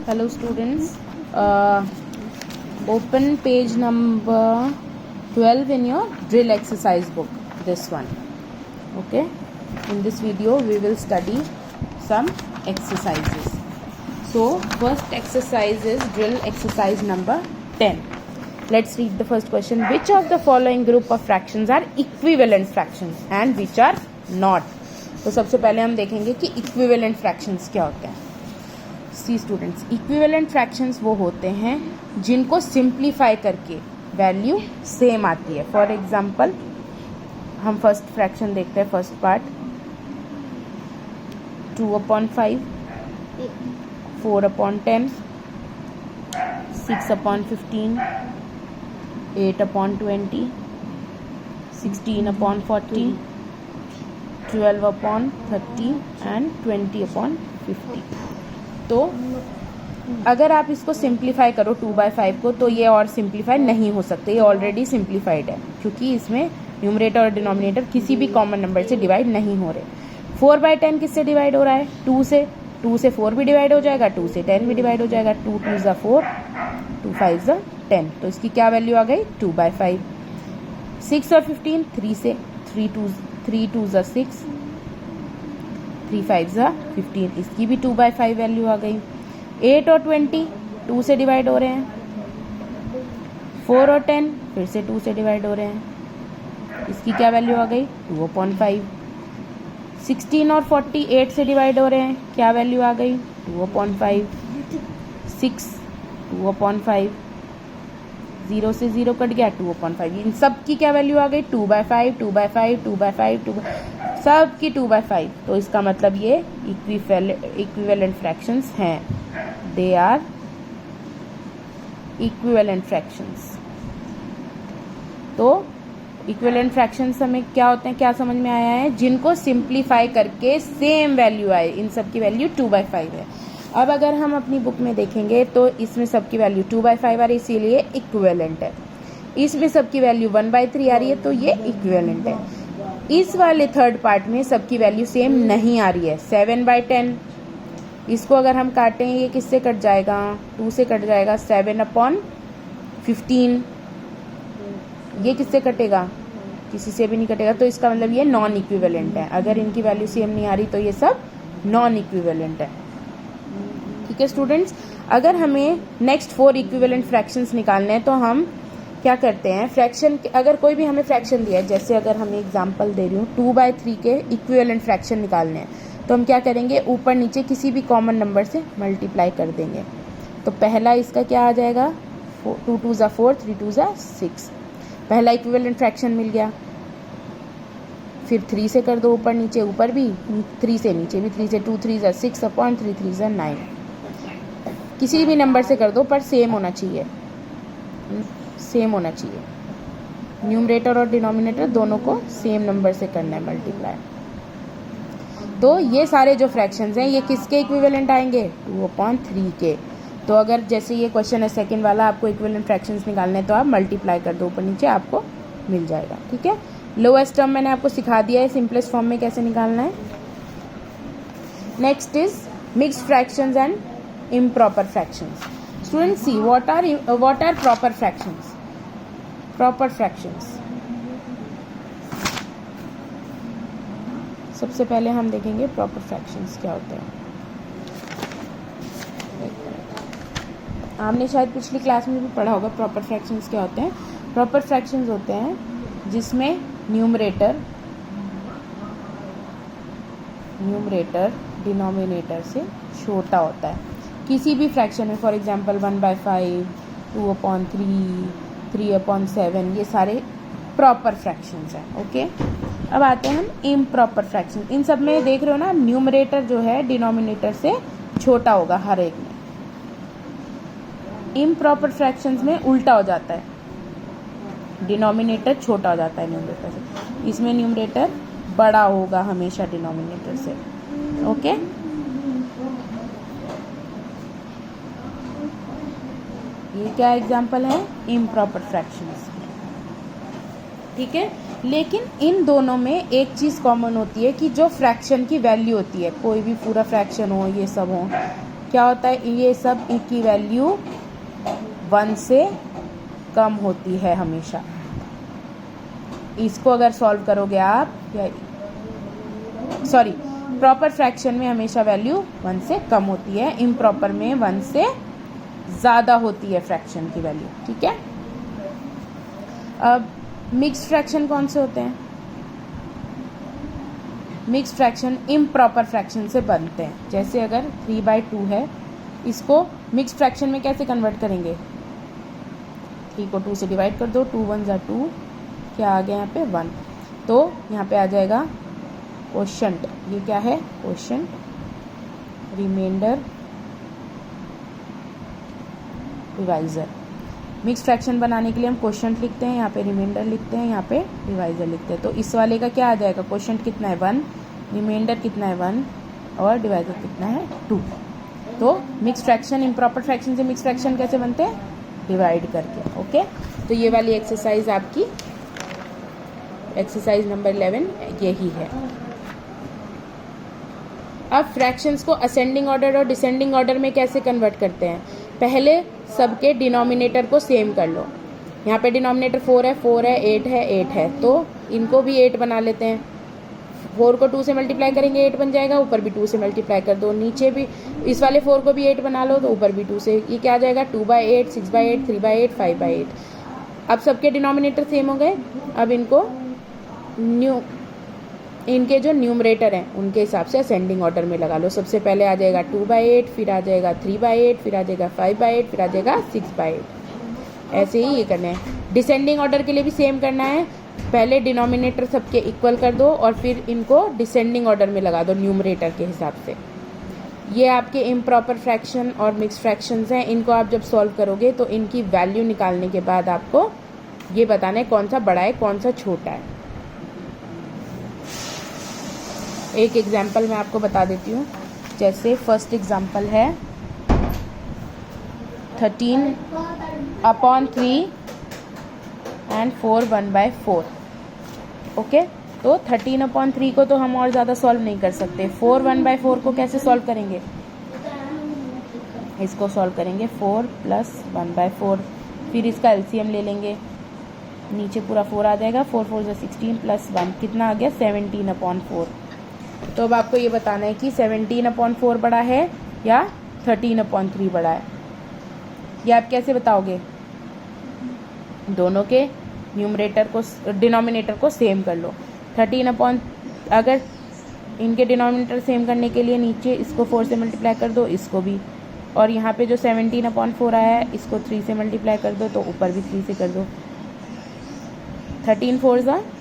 Hello students, open page number 12 in your drill exercise book, this one. Okay, in this video we will study some exercises. So first exercise is drill exercise number 10. Let's read the first question. Which of the following group of fractions are equivalent fractions and which are not? तो सबसे पहले हम देखेंगे कि equivalent fractions क्या होते हैं. सी students, equivalent fractions वो होते हैं जिनको सिंप्लीफाई करके वैल्यू सेम आती है. फॉर एग्जांपल हम फर्स्ट फ्रैक्शन देखते हैं. First part 2/5, 4/10, 6/15, 8/20, 16/40, 12/30 and 20/50. तो अगर आप इसको सिंप्लीफाई करो 2/5 को, तो ये और सिंप्लीफाई नहीं हो सकते. ये ऑलरेडी सिंप्लीफाइड है क्योंकि इसमें न्यूमरेटर और डिनोमिनेटर किसी भी कॉमन नंबर से डिवाइड नहीं हो रहे. 4/10 किससे डिवाइड हो रहा है? 2 से. 2 से 4 भी डिवाइड हो जाएगा, 2 से 10 भी डिवाइड हो जाएगा. 2 2 ज़ा 4, 2 5 ज़ा 10. तो इसकी क्या वैल्यू आ गई? 2/5. 6 और 15 3 से. 3 2 ज़ा 6, 3 5 ज़ा 15. इसकी भी 2/5 वैल्यू आ गई. 8 और 20 2 से डिवाइड हो रहे हैं. 4 और 10 फिर से 2 से डिवाइड हो रहे हैं. इसकी क्या वैल्यू आ गई? 2/5. 16 और 40 8 से डिवाइड हो रहे हैं. क्या वैल्यू आ गई? 2/5. 6 2/5. 0 से 0 कट गया, 2/5. इन सब की क्या वैल्यू आ गई? 2/5 2/5 2/5 2, सब की 2/5. तो इसका मतलब ये इक्विवेलेंट फ्रैक्शंस हैं. They are equivalent fractions. तो इक्विवेलेंट फ्रैक्शंस हमें क्या होते हैं, क्या समझ में आया है? जिनको सिंप्लीफाई करके सेम वैल्यू आए. इन सब की वैल्यू 2/5 है. अब अगर हम अपनी बुक में देखेंगे तो इसमें सबकी वैल्यू 2/5 आ रही है, इसीलिए इक्विवेलेंट है. इसमें सबकी वैल्यू 1/3 आ रही है, तो ये इक्विवेलेंट है. इस वाले थर्ड पार्ट में सबकी वैल्यू सेम नहीं आ रही है. 7/10, इसको अगर हम काटें ये किससे कट जाएगा? 2 से कट जाएगा. 7/15 ये किससे कटेगा? किसी से भी नहीं कटेगा. तो इसका मतलब ये नॉन इक्विवेलेंट है. अगर इनकी वैल्यू सेम नहीं आ रही तो ये सब नॉन इक्विवेलेंट है. ठीक है स्टूडेंट्स, अगर हमें नेक्स्ट 4 इक्विवेलेंट फ्रैक्शंस निकालने हैं तो हम क्या करते हैं? फ्रैक्शन, अगर कोई भी हमें फ्रैक्शन दिया है, जैसे अगर हमें एग्जांपल दे रही हूँ 2/3 के इक्विवेलेंट फ्रैक्शन निकालने हैं, तो हम क्या करेंगे? ऊपर नीचे किसी भी कॉमन नंबर से मल्टीप्लाई कर देंगे. तो पहला इसका क्या आ जाएगा? 2 2 ज़ा 4, 3 2 ज़ा 6. पहला इक्विवेलेंट फ्रैक्शन मिल गया. फिर 3 से कर दो ऊपर नीचे, ऊपर भी 3 से, नीचे भी 3 से. 2 3 ज़ा 6/3 3 ज़ा 9. किसी भी नंबर से कर दो पर सेम होना चाहिए. सेम होना चाहिए. न्यूमरेटर और डिनोमिनेटर दोनों को सेम नंबर से करना है मल्टीप्लाई. तो ये सारे जो फ्रैक्शंस हैं ये किसके इक्विवेलेंट आएंगे? 2/3 के. तो अगर जैसे ये क्वेश्चन है सेकंड वाला, आपको इक्विवेलेंट फ्रैक्शंस निकालने हैं तो आप मल्टीप्लाई कर दो ऊपर नीचे, आपको मिल जाएगा. ठीक है. लोएस्ट टर्म मैंने आपको सिखा दिया है सिंपलेस्ट फॉर्म में कैसे निकालना है. Next is mixed fractions and improper fractions. Students, see what are proper fractions. Proper fractions, सबसे पहले हम देखेंगे proper fractions क्या होते हैं. आपने शायद पिछली क्लास में भी पढ़ा होगा proper fractions क्या होते हैं. proper fractions होते हैं जिसमें न्यूमरेटर डिनोमिनेटर से छोटा होता है. किसी भी फ्रैक्शन में, फॉर एग्जांपल 1/5, 2/3, 3/7, ये सारे प्रॉपर फ्रैक्शंस हैं. ओके. अब आते हैं हम इम्प्रॉपर फ्रैक्शन. इन सब में देख रहे हो ना, न्यूमरेटर जो है डिनोमिनेटर से छोटा होगा हर एक में. इम्प्रॉपर फ्रैक्शंस में उल्टा हो जाता है, डिनोमिनेटर छोटा हो जाता है न्यूमरेटर से. इसमें न्यूमरेटर बड़ा होगा हमेशा डिनोमिनेटर से. ओके. ये क्या एग्जाम्पल है? Improper fractions. ठीक है. लेकिन इन दोनों में एक चीज़ कॉमन होती है कि जो फ्रैक्शन की वैल्यू होती है, कोई भी पूरा फ्रैक्शन हो, ये सब हो, क्या होता है, ये सब की वैल्यू 1 से कम होती है हमेशा। इसको अगर सॉल्व करोगे आप, या सॉरी, प्रॉपर फ्रैक्शन में हमेशा वैल्यू 1 से कम होती है, इम्प्रॉपर में 1 से ज़्यादा होती है फ्रैक्शन की वैल्यू। ठीक है। अब मिक्स्ड फ्रैक्शन कौन से होते हैं? मिक्स्ड फ्रैक्शन इम्प्रॉपर फ्रैक्शन से बनते हैं। जैसे अगर 3/2 है, इसको मिक्स्ड फ्रैक्शन में कैसे कन्वर्ट करेंगे? 3 को 2 से डिवाइड कर दो, 2 1 = 2, क्या आ गया यहाँ पे 1, तो यहाँ पे आ जाएगा क्वोशंट। ये क्या है? Quotient, remainder, divisor. Mixed fraction बनाने के लिए हम क्वोशंट लिखते हैं, यहाँ पे रिमाइंडर लिखते हैं, यहाँ पे डिवाइज़र लिखते हैं। तो इस वाले का क्या आ जाएगा? क्वोशंट कितना है? 1, रिमाइंडर कितना है? 1, और डिवाइज़र कितना है? 2। तो मिक्स्ड फ्रैक्शन, इम्प्रॉपर फ्रैक्शन से मिक्स्ड फ्रैक्शन कैसे बनते हैं? डिवाइड करके। ओके, तो ये वाली एक्सरसाइज आपकी एक्सरसाइज नंबर 11 यही है। अब फ्रैक्शंस को असेंडिंग ऑर्डर और डिसेंडिंग ऑर्डर में कैसे कन्वर्ट करते हैं? पहले सबके डिनोमिनेटर को सेम कर लो। यहाँ पे डिनोमिनेटर 4 है, 4 है, 8 है, 8 है, तो इनको भी 8 बना लेते हैं। 4 को 2 से मल्टीप्लाई करेंगे 8 बन जाएगा, ऊपर भी 2 से मल्टीप्लाई कर दो, नीचे भी इस वाले 4 को भी 8 बना लो, तो ऊपर भी 2 से। ये क्या आ जाएगा? 2/8, 6/8, 3/8, 5/8। अब सबके डिनोमिनेटर सेम हो गए। अब इनके जो न्यूमरेटर हैं उनके हिसाब से असेंडिंग ऑर्डर में लगा लो। सबसे पहले आ जाएगा 2/8, फिर आ जाएगा 3/8, फिर आ जाएगा 5/8, फिर आ जाएगा 6/8। ऐसे ही ये करना है। डिसेंडिंग ऑर्डर के लिए भी सेम करना है। पहले डिनोमिनेटर सबके इक्वल कर दो और फिर इनको डिसेंडिंग ऑर्डर में लगा दो न्यूमरेटर के हिसाब से। ये आपके इम्प्रॉपर फ्रैक्शन और मिक्स्ड फ्रैक्शंस हैं। इनको आप जब सॉल्व करोगे तो इनकी वैल्यू निकालने के बाद आपको ये बताना है कौन सा बड़ा है कौन सा छोटा है। एक एग्जाम्पल मैं आपको बता देती हूँ। जैसे फर्स्ट एग्जाम्पल है 13/3 एंड 4 1/4। ओके, तो 13/3 को तो हम और ज़्यादा सॉल्व नहीं कर सकते। 4 1/4 को कैसे सॉल्व करेंगे? इसको सॉल्व करेंगे 4 + 1/4, फिर इसका एलसीएम ले लेंगे, नीचे पूरा 4 आ जाएगा। 4 4 = 16 + 1 कितना आ गया? 17/4। तो अब आपको ये बताना है कि 17/4 बड़ा है या 13/3 बड़ा है। ये आप कैसे बताओगे? दोनों के न्यूमरेटर को डिनोमिनेटर को सेम कर लो। अगर इनके डिनोमिनेटर सेम करने के लिए नीचे इसको 4 से मल्टीप्लाई कर दो, इसको भी, और यहाँ पे जो 17/4 आया है इसको 3 से मल्टीप्लाई कर दो, तो ऊपर भी 3 से कर दो। 13 4 =